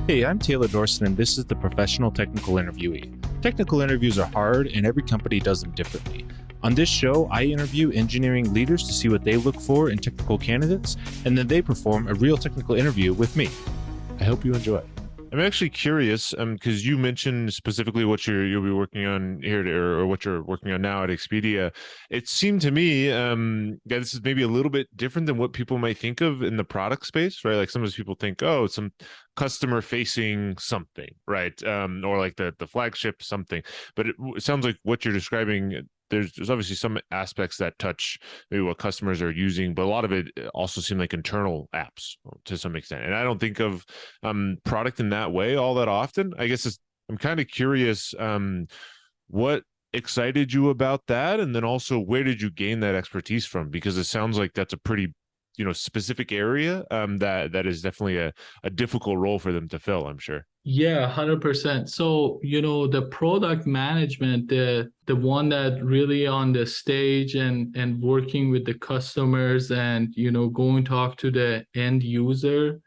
Hey, I'm Taylor Dorsett, and this is the Professional Technical Interviewee. Technical interviews are hard, and every company does them differently. On this show, I interview engineering leaders to see what they look for in technical candidates, and then they perform a real technical interview with me. I hope you enjoy. I'm actually curious, because you mentioned specifically what you'll be working on here, or what you're working on now at Expedia. It seemed to me that this is maybe a little bit different than what people might think of in the product space, right? Like sometimes people think, oh, it's some customer facing something, right? Or like the flagship something. But it sounds like what you're describing, there's obviously some aspects that touch maybe what customers are using, but a lot of it also seem like internal apps to some extent. And I don't think of product in that way all that often. I guess I'm kind of curious what excited you about that, and then also where did you gain that expertise from? Because it sounds like that's a pretty specific area that is definitely a difficult role for them to fill, I'm sure. Yeah, 100%. So, the product management, the one that really on the stage and working with the customers and, going talk to the end user.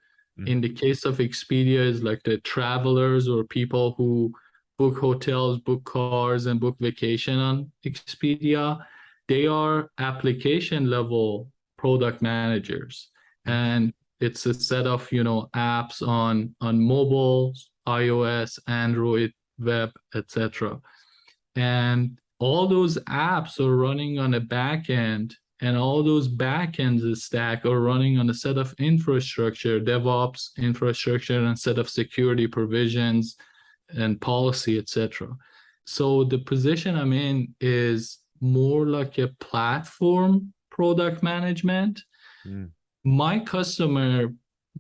In the case of Expedia is like the travelers or people who book hotels, book cars, and book vacation on Expedia. They are application level product managers. And it's a set of apps on mobile, iOS, Android, web, etc. And all those apps are running on a back end, and all those backends stack are running on a set of infrastructure, DevOps infrastructure, and set of security provisions and policy, etc. So the position I'm in is more like a platform product management. My customer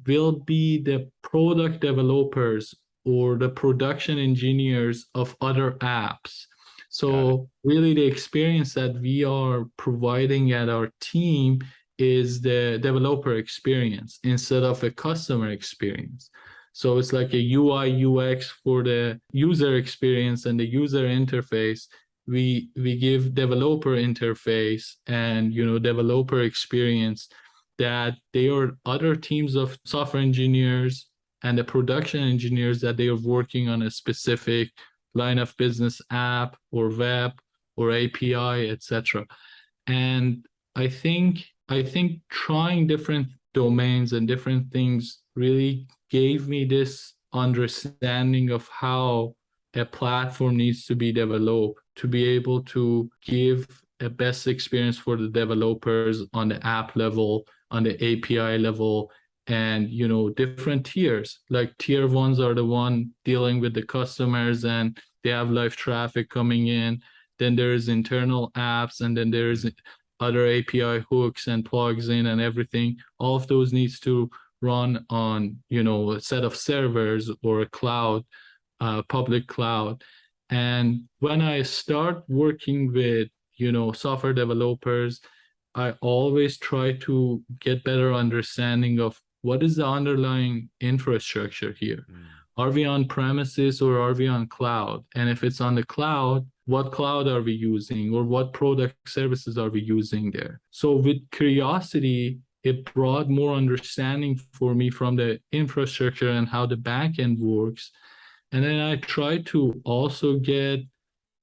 will be the product developers or the production engineers of other apps. So really the experience that we are providing at our team is the developer experience instead of a customer experience. So it's like a UI UX for the user experience and the user interface. We give developer interface and developer experience that they are other teams of software engineers and the production engineers that they are working on a specific line of business app or web or API, etc. And I think trying different domains and different things really gave me this understanding of how a platform needs to be developed to be able to give a best experience for the developers on the app level, on the API level, and different tiers. Like tier ones are the one dealing with the customers and they have live traffic coming in. Then there's internal apps, and then there's other API hooks and plugs in and everything. All of those needs to run on a set of servers or a cloud, public cloud. And when I start working with software developers, I always try to get better understanding of what is the underlying infrastructure here. Are we on premises or are we on cloud? And if it's on the cloud, what cloud are we using, or what product services are we using there? So with curiosity, it brought more understanding for me from the infrastructure and how the backend works. And then I try to also get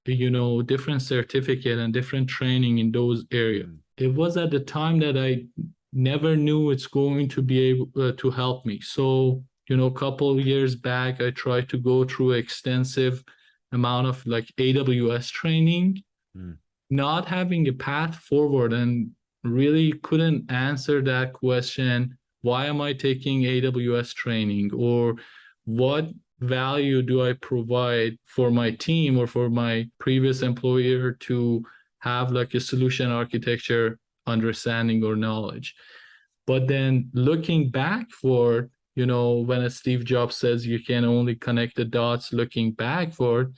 different certificate and different training in those areas. It was at the time that I never knew it's going to be able to help me. So, a couple of years back, I tried to go through extensive amount of like AWS training, not having a path forward, and really couldn't answer that question. Why am I taking AWS training, or what value do I provide for my team or for my previous employer to have like a solution architecture understanding or knowledge? But then looking backward, when a Steve Jobs says you can only connect the dots looking backward,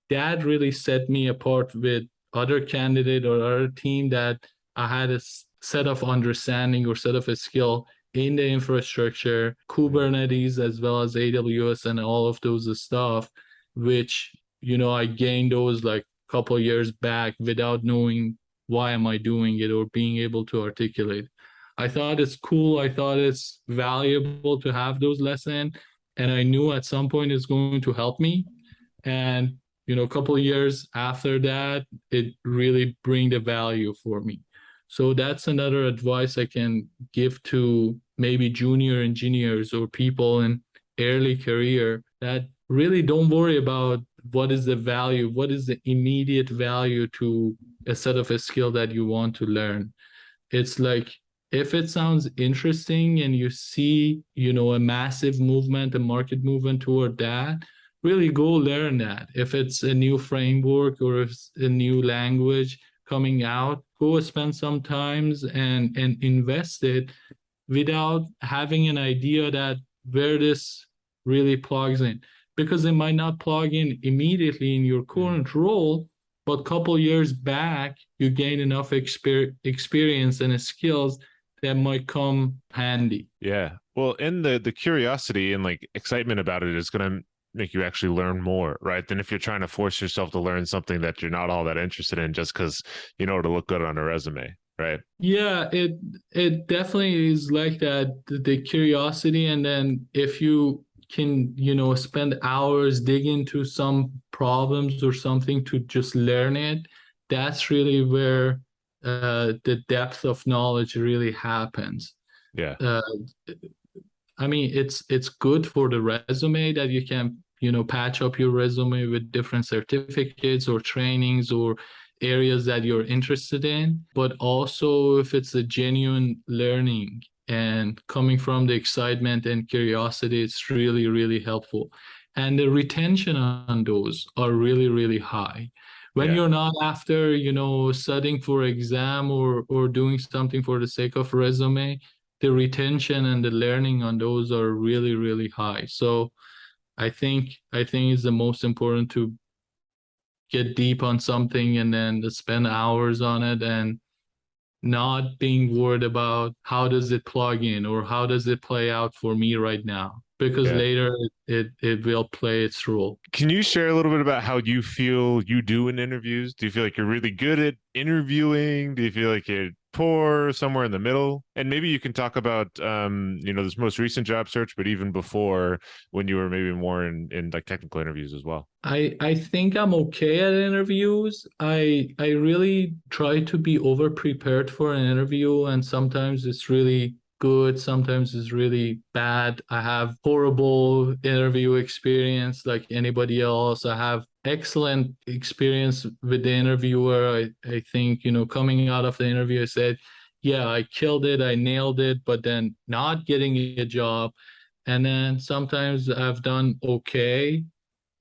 that really set me apart with other candidate or other team that I had a set of understanding or set of a skill in the infrastructure, Kubernetes, as well as AWS and all of those stuff, which, I gained those like a couple of years back without knowing why am I doing it, or being able to articulate. I thought it's cool. I thought it's valuable to have those lessons. And I knew at some point it's going to help me. And, a couple of years after that, it really bring the value for me. So that's another advice I can give to maybe junior engineers or people in early career, that really don't worry about what is the value, what is the immediate value to a set of a skill that you want to learn. It's like, if it sounds interesting and you see, a massive movement, a market movement toward that, really go learn that. If it's a new framework or if it's a new language coming out, go spend some times and invest it without having an idea that where this really plugs in, because it might not plug in immediately in your current role, but a couple years back you gain enough experience and skills that might come handy. Yeah. Well, and the curiosity and like excitement about it is going to make you actually learn more, right? Than if you're trying to force yourself to learn something that you're not all that interested in just because it'll look good on a resume, right? Yeah, it definitely is like that, the curiosity. And then if you can, spend hours digging into some problems or something to just learn it, that's really where the depth of knowledge really happens. Yeah. I mean, it's good for the resume that you can, patch up your resume with different certificates or trainings or areas that you're interested in. But also, if it's a genuine learning and coming from the excitement and curiosity, it's really, really helpful. And the retention on those are really, really high. When Yeah. you're not after, studying for exam or doing something for the sake of resume, the retention and the learning on those are really, really high. So I think it's the most important to get deep on something and then to spend hours on it, and not being worried about how does it plug in or how does it play out for me right now, because Yeah. later it will play its role. Can you share a little bit about how you feel you do in interviews? Do you feel like you're really good at interviewing? Do you feel like you're poor, somewhere in the middle? And maybe you can talk about this most recent job search, but even before, when you were maybe more in like technical interviews as well. I think I'm okay at interviews. I really try to be over prepared for an interview, and sometimes it's really good, sometimes it's really bad. I have horrible interview experience like anybody else. I have excellent experience with the interviewer. I think, coming out of the interview, I said, yeah, I killed it, I nailed it, but then not getting a job. And then sometimes I've done okay,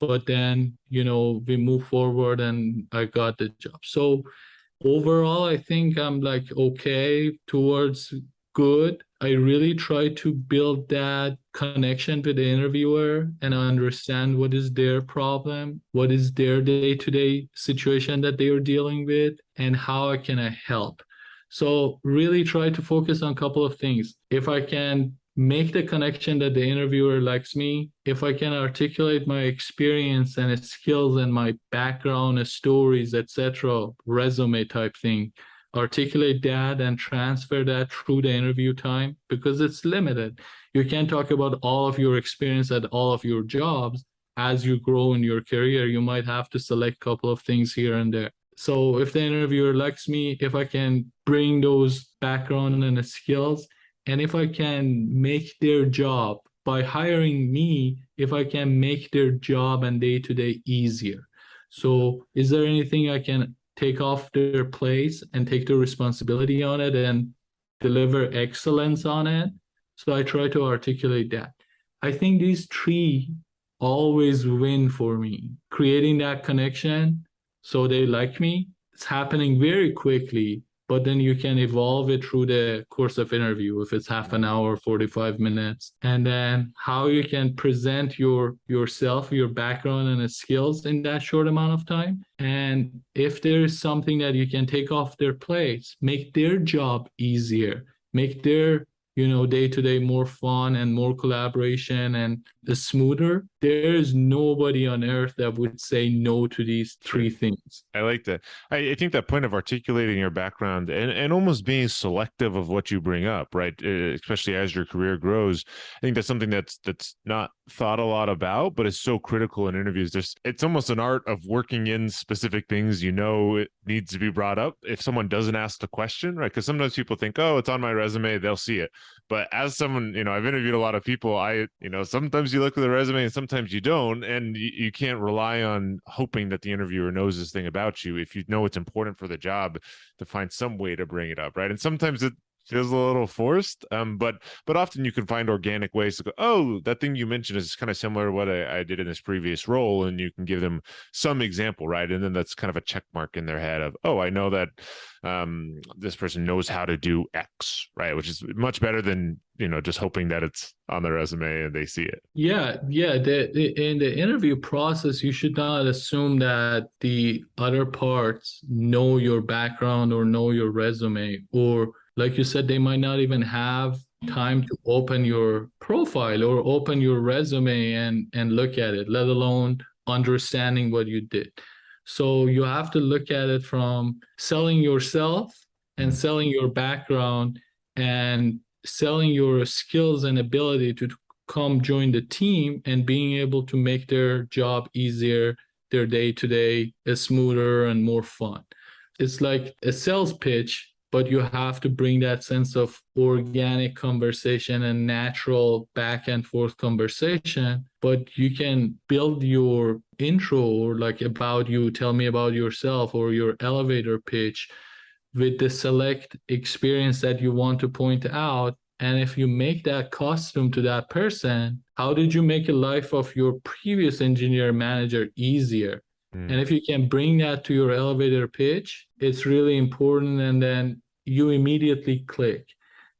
but then we move forward and I got the job. So overall I think I'm like okay towards good. I really try to build that connection with the interviewer and understand what is their problem, what is their day-to-day situation that they are dealing with, and how can I help. So really try to focus on a couple of things. If I can make the connection that the interviewer likes me, if I can articulate my experience and skills and my background, stories, etc., resume type thing, articulate that and transfer that through the interview time, because it's limited. You can't talk about all of your experience at all of your jobs. As you grow in your career, you might have to select a couple of things here and there. So if the interviewer likes me, if I can bring those background and skills, and if I can make their job by hiring me, if I can make their job and day-to-day easier. So is there anything I can take off their plates and take the responsibility on it and deliver excellence on it? So I try to articulate that. I think these three always win for me. Creating that connection so they like me, it's happening very quickly, but then you can evolve it through the course of interview if it's half an hour, 45 minutes. And then how you can present yourself, your background and skills in that short amount of time. And if there is something that you can take off their plates, make their job easier, make their day-to-day more fun and more collaboration and smoother, there is nobody on earth that would say no to these three things. I like that. I think that point of articulating your background and almost being selective of what you bring up, right? Especially as your career grows, I think that's something that's not thought a lot about, but it's so critical in interviews. It's almost an art of working in specific things. It needs to be brought up if someone doesn't ask the question, right? Because sometimes people think, oh, it's on my resume, they'll see it. But as someone, I've interviewed a lot of people. Sometimes you look at the resume and sometimes you don't, and you can't rely on hoping that the interviewer knows this thing about you. If you know it's important for the job, to find some way to bring it up, right? And sometimes it feels a little forced, but often you can find organic ways to go, oh, that thing you mentioned is kind of similar to what I did in this previous role, and you can give them some example, right? And then that's kind of a check mark in their head of, oh, I know that this person knows how to do X, right? Which is much better than just hoping that it's on their resume and they see it. Yeah. In the interview process, you should not assume that the other parts know your background or know your resume, or like you said, they might not even have time to open your profile or open your resume and look at it, let alone understanding what you did. So you have to look at it from selling yourself and selling your background and selling your skills and ability to come join the team and being able to make their job easier, their day-to-day is smoother and more fun. It's like a sales pitch, but you have to bring that sense of organic conversation and natural back and forth conversation. But you can build your intro or like about you, tell me about yourself, or your elevator pitch with the select experience that you want to point out. And if you make that custom to that person, how did you make the life of your previous engineer manager easier? And if you can bring that to your elevator pitch, it's really important. And then you immediately click.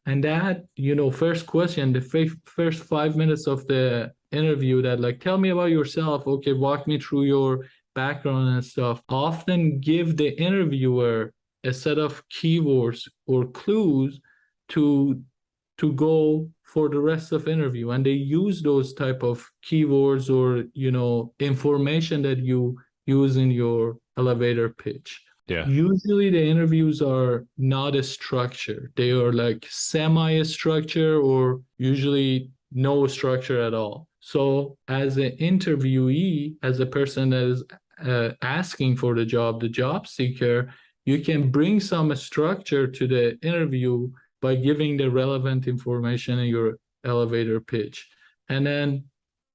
And that, first question, the first 5 minutes of the interview, that like, tell me about yourself. Okay, walk me through your background and stuff. Often give the interviewer a set of keywords or clues to go for the rest of interview, and they use those type of keywords or information that you use in your elevator pitch. Yeah. Usually the interviews are not a structure. They are like semi-structure or usually no structure at all. So as an interviewee, as a person that is asking for the job seeker, you can bring some structure to the interview by giving the relevant information in your elevator pitch. And then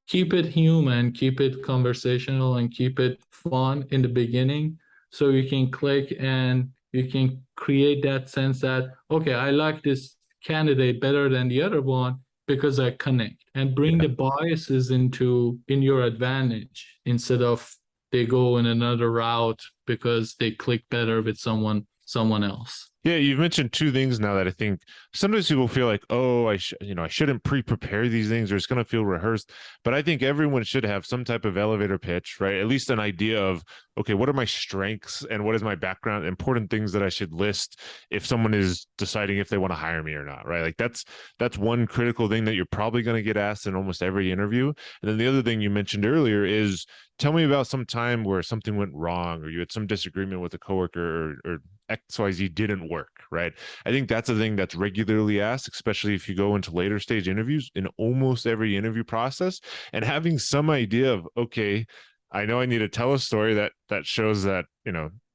keep it human, keep it conversational, and keep it fun in the beginning so you can click and you can create that sense that, okay, I like this candidate better than the other one because I connect, and bring the biases in your advantage instead of they go in another route because they click better with someone else. Yeah, you've mentioned two things now that I think sometimes people feel like, oh, I shouldn't pre-prepare these things, or it's going to feel rehearsed. But I think everyone should have some type of elevator pitch, right? At least an idea of, okay, what are my strengths and what is my background? Important things that I should list if someone is deciding if they want to hire me or not, right? Like that's one critical thing that you're probably going to get asked in almost every interview. And then the other thing you mentioned earlier is, tell me about some time where something went wrong, or you had some disagreement with a coworker, or XYZ didn't work, right? I think that's a thing that's regularly asked, especially if you go into later stage interviews in almost every interview process. And having some idea of, okay, I know I need to tell a story that shows that,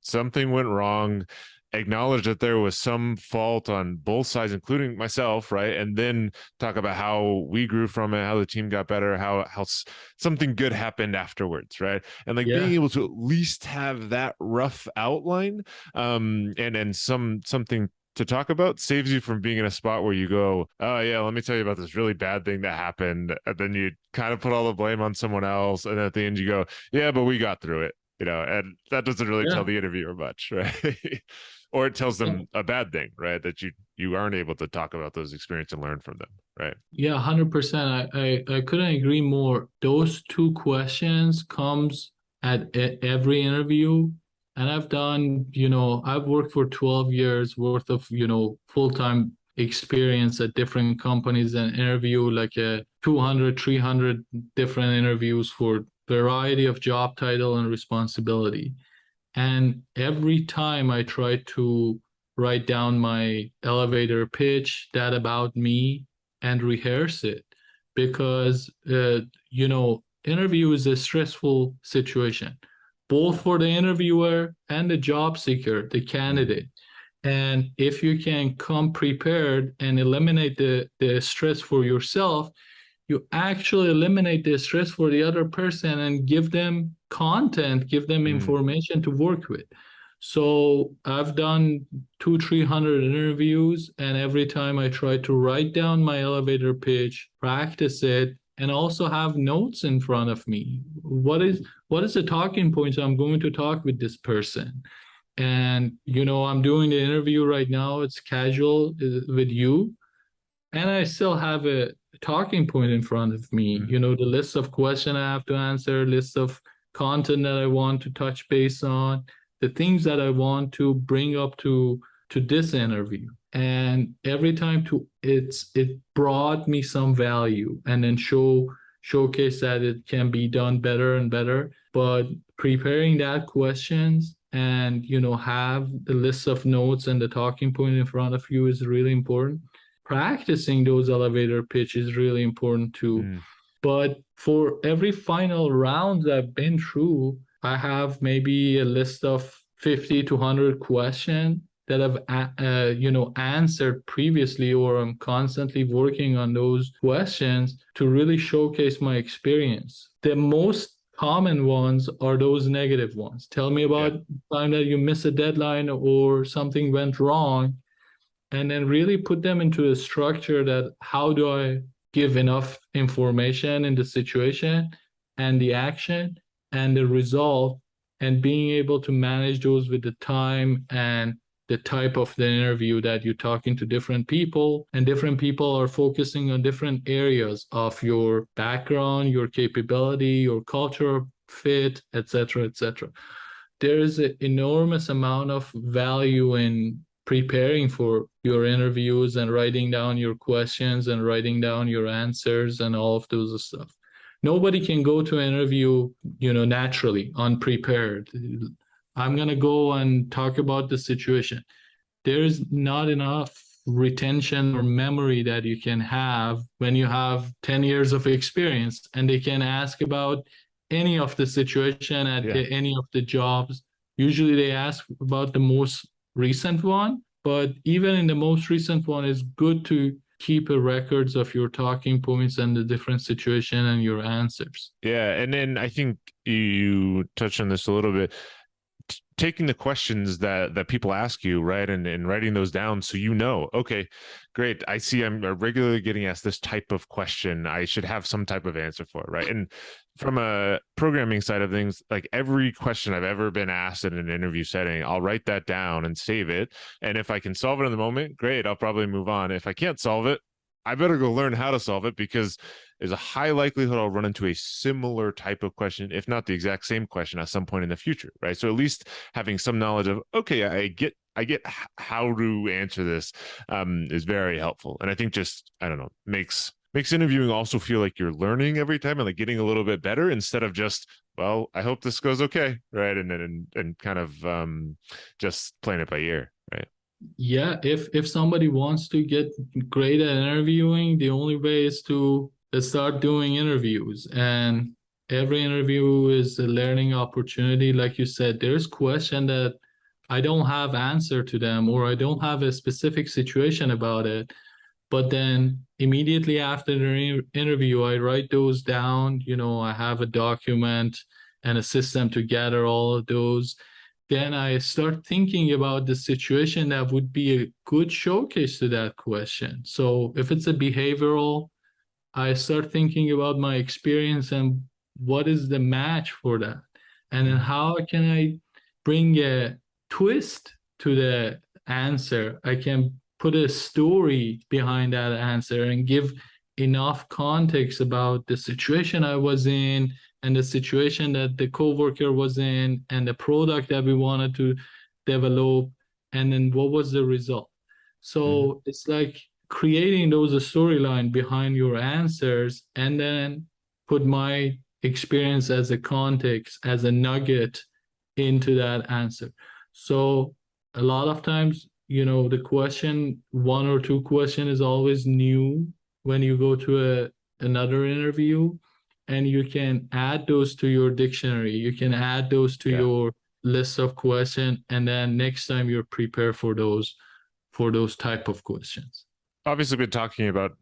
something went wrong, acknowledge that there was some fault on both sides, including myself, right? And then talk about how we grew from it, how the team got better, how something good happened afterwards, right? And like being able to at least have that rough outline, and something to talk about saves you from being in a spot where you go, oh yeah, let me tell you about this really bad thing that happened, and then you kind of put all the blame on someone else, and at the end you go, yeah, but we got through it, and that doesn't really tell the interviewer much, right? Or it tells them a bad thing, right? That you aren't able to talk about those experiences and learn from them, right? Yeah, 100%. I couldn't agree more. Those two questions comes at every interview. And I've done, I've worked for 12 years worth of, full-time experience at different companies and interview like 200, 300 different interviews for variety of job title and responsibility. And every time I try to write down my elevator pitch, that about me, and rehearse it, because interview is a stressful situation, both for the interviewer and the job seeker, the candidate. And if you can come prepared and eliminate the stress for yourself, you actually eliminate the stress for the other person and give them content, give them information to work with. So I've done 200-300 interviews, and every time I try to write down my elevator pitch, practice it, and also have notes in front of me. What is the talking points I'm going to talk with this person? And I'm doing the interview right now. It's casual with you, and I still have a talking point in front of me. The list of questions I have to answer, list of content that I want to touch base on, the things that I want to bring up to this interview. And every time it brought me some value, and then showcase that it can be done better and better. But preparing that questions and have the list of notes and the talking point in front of you is really important. Practicing those elevator pitch is really important too. But for every final round I've been through, I have maybe a list of 50 to 100 questions that I've answered previously, or I'm constantly working on those questions to really showcase my experience. The most common ones are those negative ones. Tell me about time that you miss a deadline or something went wrong, and then really put them into a structure that how do I give enough information in the situation and the action and the result, and being able to manage those with the time and the type of the interview that you're talking to different people, and different people are focusing on different areas of your background, your capability, your culture fit, etc., etc. There is an enormous amount of value in preparing for your interviews and writing down your questions and writing down your answers and all of those stuff. Nobody can go to an interview, naturally, unprepared. I'm going to go and talk about the situation. There's not enough retention or memory that you can have when you have 10 years of experience, and they can ask about any of the situation at any of the jobs. Usually they ask about the most recent one, but even in the most recent one, it's good to keep a records of your talking points and the different situation and your answers. Yeah, and then I think you touched on this a little bit. Taking the questions that people ask you, right, and writing those down, so okay, great, I see I'm regularly getting asked this type of question, I should have some type of answer for it, right? And from a programming side of things, like every question I've ever been asked in an interview setting, I'll write that down and save it, and if I can solve it in the moment, great, I'll probably move on. If I can't solve it, I better go learn how to solve it, because there's a high likelihood I'll run into a similar type of question, if not the exact same question, at some point in the future, right? So at least having some knowledge of, okay, I get how to answer this is very helpful. And I think I don't know, makes interviewing also feel like you're learning every time and like getting a little bit better, instead of just, well, I hope this goes okay, right? And kind of just playing it by ear, right? Yeah, if somebody wants to get great at interviewing, the only way is to start doing interviews. And every interview is a learning opportunity. Like you said, there's question that I don't have answer to them, or I don't have a specific situation about it. But then immediately after the interview, I write those down. I have a document and a system to gather all of those. Then I start thinking about the situation that would be a good showcase to that question. So if it's a behavioral, I start thinking about my experience and what is the match for that. And then how can I bring a twist to the answer? I can put a story behind that answer and give enough context about the situation I was in, and the situation that the coworker was in, and the product that we wanted to develop, and then what was the result. So it's like creating those storyline behind your answers and then put my experience as a context, as a nugget into that answer. So a lot of times, the question, one or two question is always new when you go to another interview, and you can add those to your dictionary. You can add those to Yeah. your list of questions, and then next time you're prepared for those type of questions. Obviously, been talking about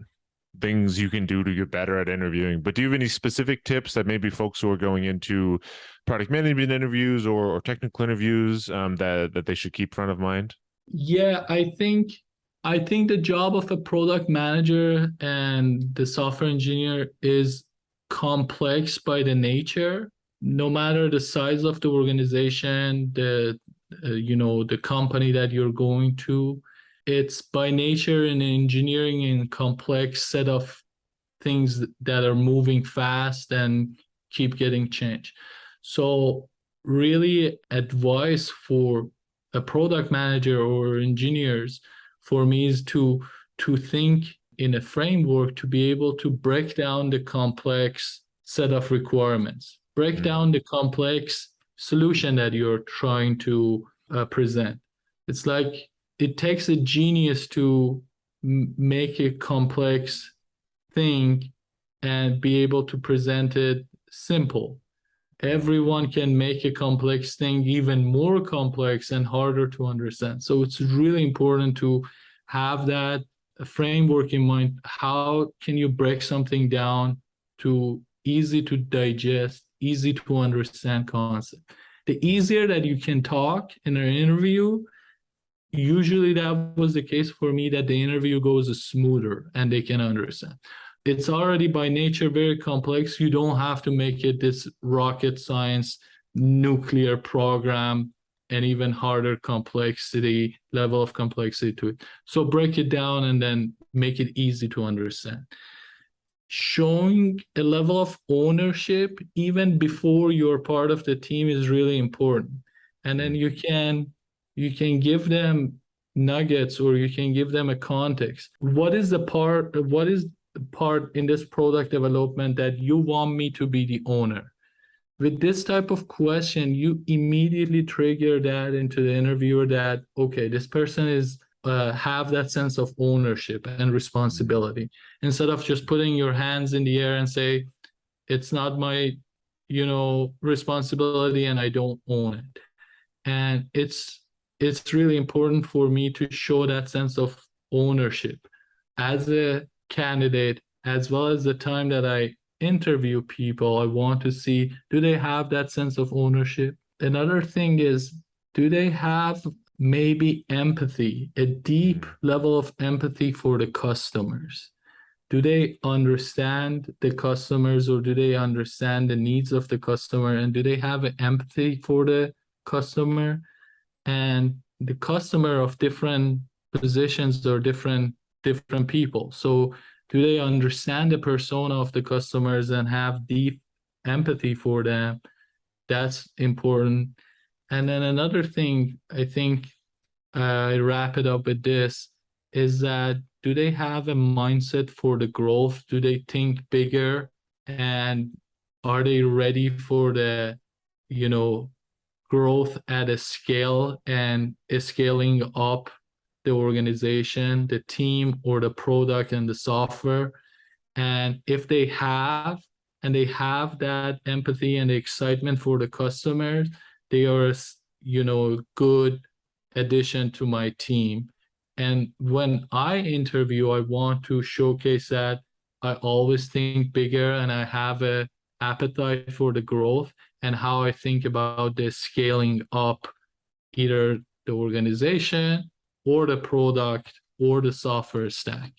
things you can do to get better at interviewing, but do you have any specific tips that maybe folks who are going into product management interviews or technical interviews that they should keep front of mind? Yeah, I think the job of a product manager and the software engineer is complex by the nature. No matter the size of the organization, the company that you're going to, it's by nature an engineering and complex set of things that are moving fast and keep getting changed. So really advice for a product manager or engineers for me is to think in a framework to be able to break down the complex set of requirements, break down the complex solution that you're trying to present. It's like it takes a genius to make a complex thing and be able to present it simple. Everyone can make a complex thing even more complex and harder to understand. So it's really important to have that framework in mind. How can you break something down to easy to digest, easy to understand concept? The easier that you can talk in an interview, usually that was the case for me, that the interview goes smoother and they can understand. It's already by nature very complex. You don't have to make it this rocket science nuclear program and even harder complexity level of complexity to it. So break it down and then make it easy to understand. Showing a level of ownership even before you're part of the team is really important. And then you can give them nuggets, or you can give them a context. What is the part in this product development that you want me to be the owner? With this type of question, you immediately trigger that into the interviewer that, okay, this person is have that sense of ownership and responsibility, instead of just putting your hands in the air and say, it's not my, responsibility and I don't own it. And it's really important for me to show that sense of ownership as a candidate, as well as the time that I interview people. I want to see, do they have that sense of ownership? Another thing is, do they have maybe empathy, a deep level of empathy for the customers? Do they understand the customers, or do they understand the needs of the customer? And do they have an empathy for the customer? And the customer of different positions or different people. So do they understand the persona of the customers and have deep empathy for them? That's important. And then another thing, I think I wrap it up with this, is that do they have a mindset for the growth? Do they think bigger? And are they ready for the, growth at a scale and scaling up the organization, the team, or the product and the software? And if they have, and they have that empathy and the excitement for the customers, they are a good addition to my team. And when I interview, I want to showcase that I always think bigger and I have a appetite for the growth, and how I think about the scaling up either the organization or the product or the software stack.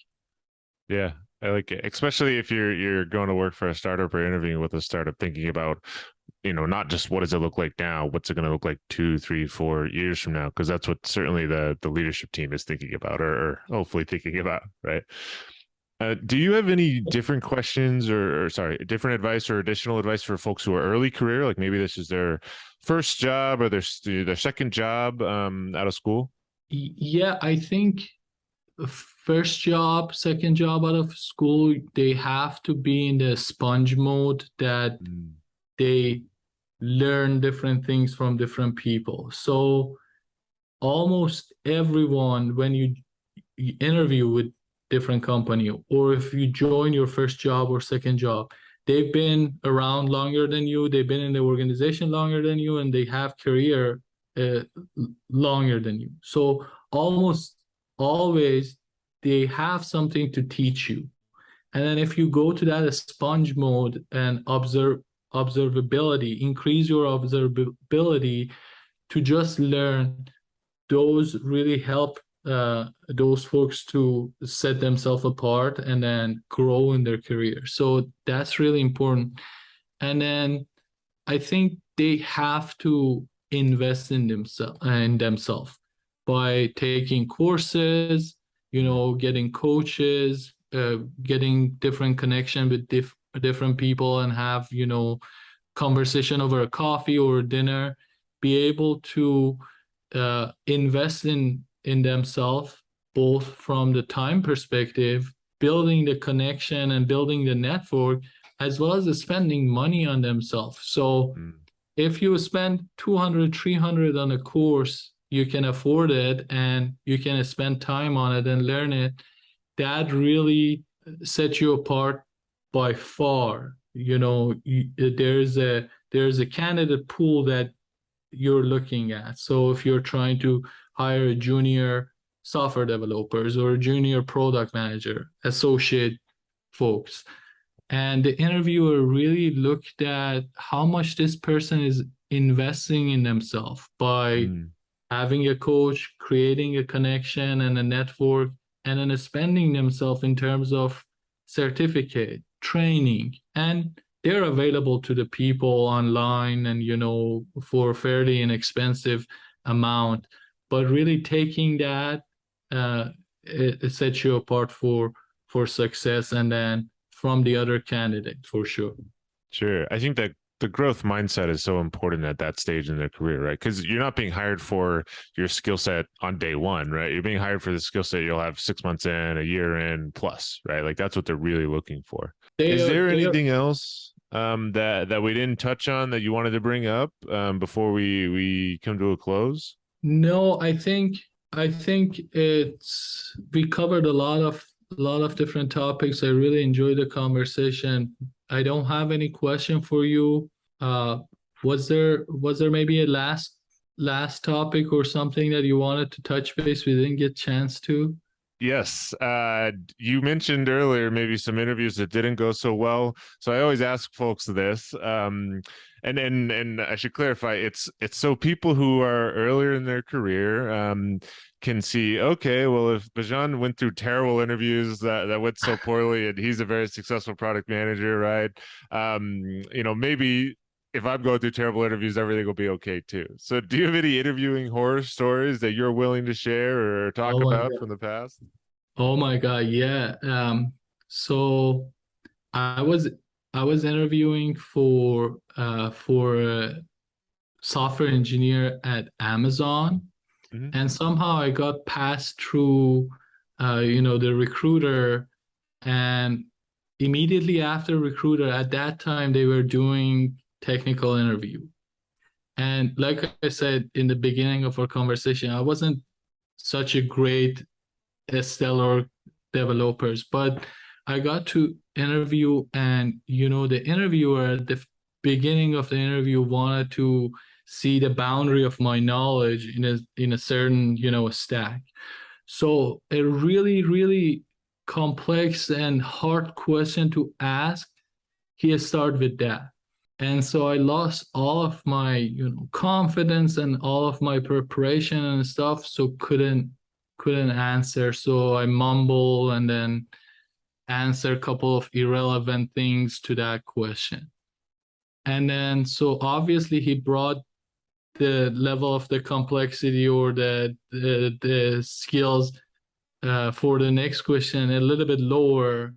Yeah, I like it, especially if you're going to work for a startup or interviewing with a startup, thinking about, not just what does it look like now, what's it going to look like 2, 3, 4 years from now, because that's what certainly the leadership team is thinking about, or hopefully thinking about, right? Do you have any different questions or sorry, different advice or additional advice for folks who are early career, like maybe this is their first job or their second job out of school? Yeah, I think first job, second job out of school, they have to be in the sponge mode that they learn different things from different people. So almost everyone, when you interview with different company, or if you join your first job or second job, they've been around longer than you, they've been in the organization longer than you, and they have career uh, longer than you. So almost always they have something to teach you. And then if you go to that sponge mode and observability, increase your observability to just learn, those really help those folks to set themselves apart and then grow in their career. So that's really important. And then I think they have to invest in themselves by taking courses, getting coaches, getting different connection with different people, and have conversation over a coffee or a dinner. Be able to invest in themselves, both from the time perspective, building the connection and building the network, as well as spending money on themselves. So if you spend 200, 300 on a course, you can afford it and you can spend time on it and learn it. That really sets you apart by far. There's a candidate pool that you're looking at. So if you're trying to hire a junior software developers or a junior product manager, associate folks, and the interviewer really looked at how much this person is investing in themselves by having a coach, creating a connection and a network, and then spending themselves in terms of certificate, training, and they're available to the people online and for a fairly inexpensive amount. But really taking that, it sets you apart for success, and then from the other candidate for sure. Sure. I think that the growth mindset is so important at that stage in their career, right? Because you're not being hired for your skill set on day one, right? You're being hired for the skill set you'll have 6 months in, a year in plus, right? Like that's what they're really looking for. Is there anything else that we didn't touch on that you wanted to bring up before we come to a close? No, I think we covered a lot of different topics. I really enjoyed the conversation. I don't have any question for you. Was there maybe a last topic or something that you wanted to touch base we didn't get a chance to? Yes. You mentioned earlier maybe some interviews that didn't go so well. So I always ask folks this. And I should clarify, it's so people who are earlier in their career can see, okay, well, if Bijan went through terrible interviews that went so poorly and he's a very successful product manager, right? Maybe if I'm going through terrible interviews, everything will be okay too. So do you have any interviewing horror stories that you're willing to share or talk about from the past? Oh my God, yeah. So I was interviewing for a software engineer at Amazon, and somehow I got passed through the recruiter, and immediately after recruiter, at that time they were doing technical interview. And like I said in the beginning of our conversation, I wasn't such a great stellar developers, but I got to interview, and the interviewer at the beginning of the interview wanted to see the boundary of my knowledge in a certain stack. So a really, really complex and hard question to ask, he started with that. And so I lost all of my confidence and all of my preparation and stuff, so couldn't answer. So I mumble and then answer a couple of irrelevant things to that question. And then so obviously he brought the level of the complexity or the skills for the next question a little bit lower,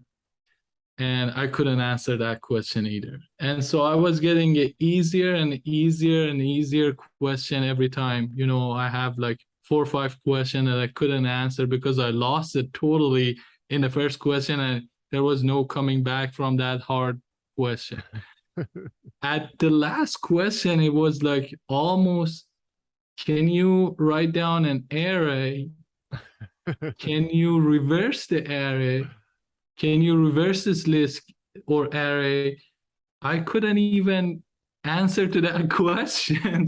and I couldn't answer that question either. And so I was getting an easier and easier and easier question every time. I have like 4 or 5 questions that I couldn't answer because I lost it totally in the first question, and there was no coming back from that hard question. At the last question, it was like almost, can you write down an array? Can you reverse the array? Can you reverse this list or array? I couldn't even answer to that question.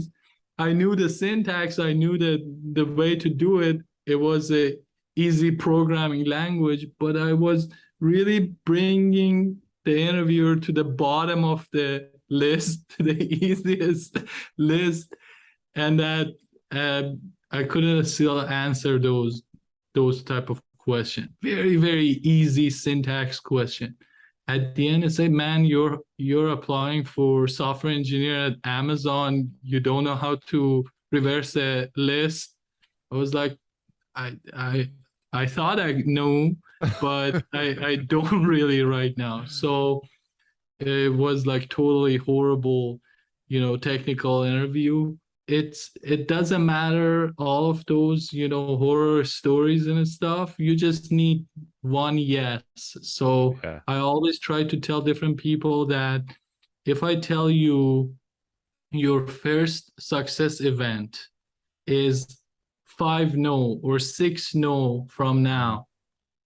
I knew the syntax, I knew the way to do it. It was a easy programming language, but I was really bringing the interviewer to the bottom of the list, the easiest list, and that I couldn't still answer those type of question. Very, very easy syntax question. At the end, I say, man, you're applying for software engineer at Amazon. You don't know how to reverse a list. I was like, I thought I knew, but I don't really right now. So it was like totally horrible, technical interview. It doesn't matter all of those, horror stories and stuff. You just need one yes. So Yeah. I always try to tell different people that if I tell you your first success event is 5 no or 6 no from now,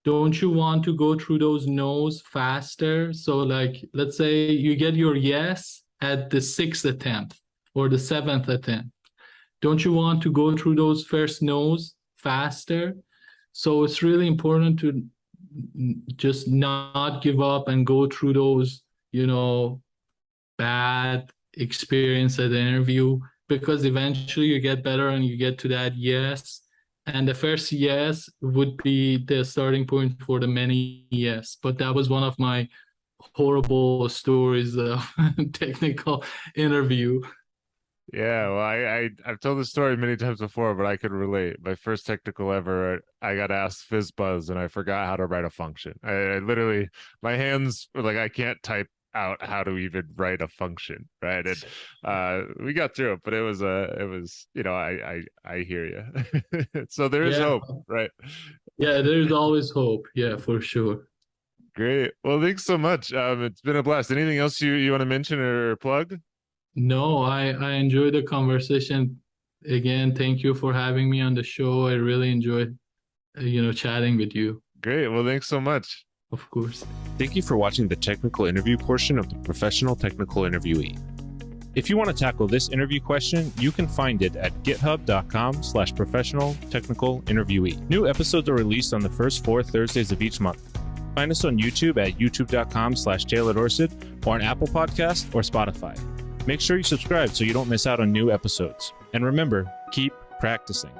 don't you want to go through those no's faster? So like, let's say you get your yes at the 6th attempt or the 7th attempt. Don't you want to go through those first no's faster? So it's really important to just not give up and go through those, bad experience at the interview, because eventually you get better and you get to that yes. And the first yes would be the starting point for the many yes. But that was one of my horrible stories of technical interview. Yeah, well, I've told this story many times before, but I could relate. My first technical ever, I got asked FizzBuzz, and I forgot how to write a function. I literally, my hands were like, I can't type out how to even write a function, right? And we got through it, but it was I hear you. So there is hope, right? Yeah, there's always hope. Yeah, for sure. Great. Well, thanks so much. It's been a blast. Anything else you want to mention or plug? No, I enjoyed the conversation. Again, thank you for having me on the show. I really enjoyed, chatting with you. Great. Well, thanks so much. Of course. Thank you for watching the technical interview portion of the Professional Technical Interviewee. If you want to tackle this interview question, you can find it at github.com/professional technical interviewee. New episodes are released on the first 4 Thursdays of each month. Find us on YouTube at youtube.com/Dorsett or on Apple Podcasts or Spotify. Make sure you subscribe so you don't miss out on new episodes. And remember, keep practicing.